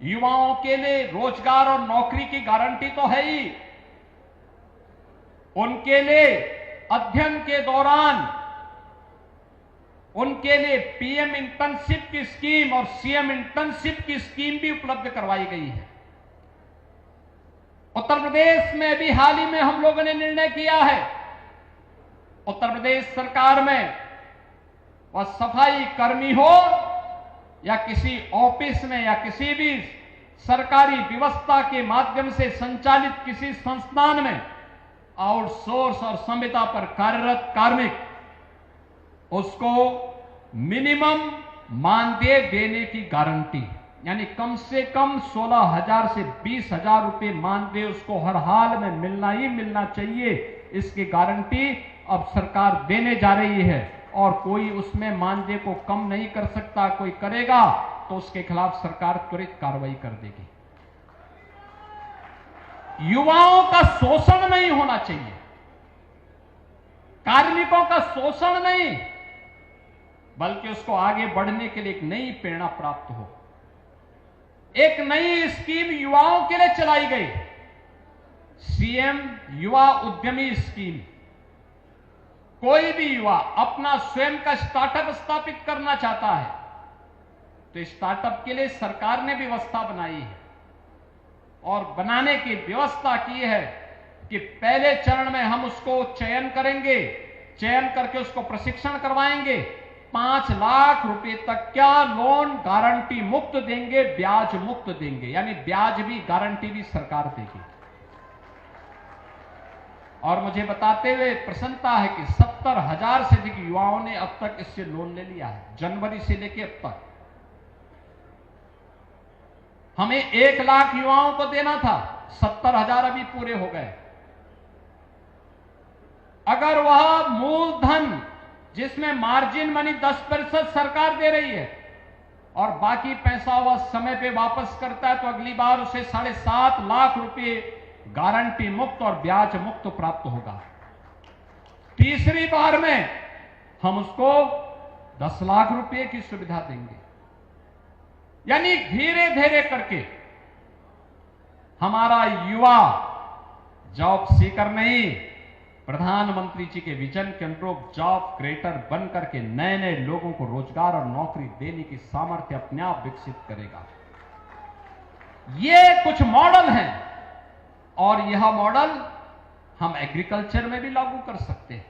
युवाओं के लिए रोजगार और नौकरी की गारंटी तो है ही, उनके लिए अध्ययन के दौरान उनके लिए पीएम इंटर्नशिप की स्कीम और सीएम इंटर्नशिप की स्कीम भी उपलब्ध करवाई गई है। उत्तर प्रदेश में भी हाल ही में हम लोगों ने निर्णय किया है, उत्तर प्रदेश सरकार में वह सफाई कर्मी हो या किसी ऑफिस में या किसी भी सरकारी व्यवस्था के माध्यम से संचालित किसी संस्थान में आउटसोर्स और संविदा पर कार्यरत कार्मिक, उसको मिनिमम मानदेय देने की गारंटी, यानी कम से कम 16,000 से 20,000 रुपए मानदेय उसको हर हाल में मिलना ही मिलना चाहिए। इसकी गारंटी अब सरकार देने जा रही है और कोई उसमें मानदेय को कम नहीं कर सकता। कोई करेगा तो उसके खिलाफ सरकार त्वरित कार्रवाई कर देगी। युवाओं का शोषण नहीं होना चाहिए, कार्मिकों का शोषण नहीं, बल्कि उसको आगे बढ़ने के लिए एक नई प्रेरणा प्राप्त हो। एक नई स्कीम युवाओं के लिए चलाई गई, सीएम युवा उद्यमी स्कीम। कोई भी युवा अपना स्वयं का स्टार्टअप स्थापित करना चाहता है तो स्टार्टअप के लिए सरकार ने व्यवस्था बनाई है और बनाने की व्यवस्था की है कि पहले चरण में हम उसको चयन करेंगे, चयन करके उसको प्रशिक्षण करवाएंगे, 5 लाख रुपए तक क्या लोन गारंटी मुक्त देंगे, ब्याज मुक्त देंगे, यानी ब्याज भी गारंटी भी सरकार देगी। और मुझे बताते हुए प्रसन्नता है कि 70,000 से अधिक युवाओं ने अब तक इससे लोन ले लिया है, जनवरी से लेकर अब तक। हमें 1 लाख युवाओं को देना था, 70,000 अभी पूरे हो गए। अगर वह मूलधन जिसमें मार्जिन मनी 10% सरकार दे रही है और बाकी पैसा वह समय पे वापस करता है तो अगली बार उसे 7.5 लाख रुपए गारंटी मुक्त और ब्याज मुक्त प्राप्त होगा। तीसरी बार में हम उसको 10 लाख रुपए की सुविधा देंगे। यानी धीरे धीरे करके हमारा युवा जॉब सीकर नहीं, प्रधानमंत्री जी के विजन के अनुरूप जॉब क्रिएटर बन करके नए नए लोगों को रोजगार और नौकरी देने की सामर्थ्य अपने आप विकसित करेगा। ये कुछ मॉडल हैं और यह मॉडल हम एग्रीकल्चर में भी लागू कर सकते हैं।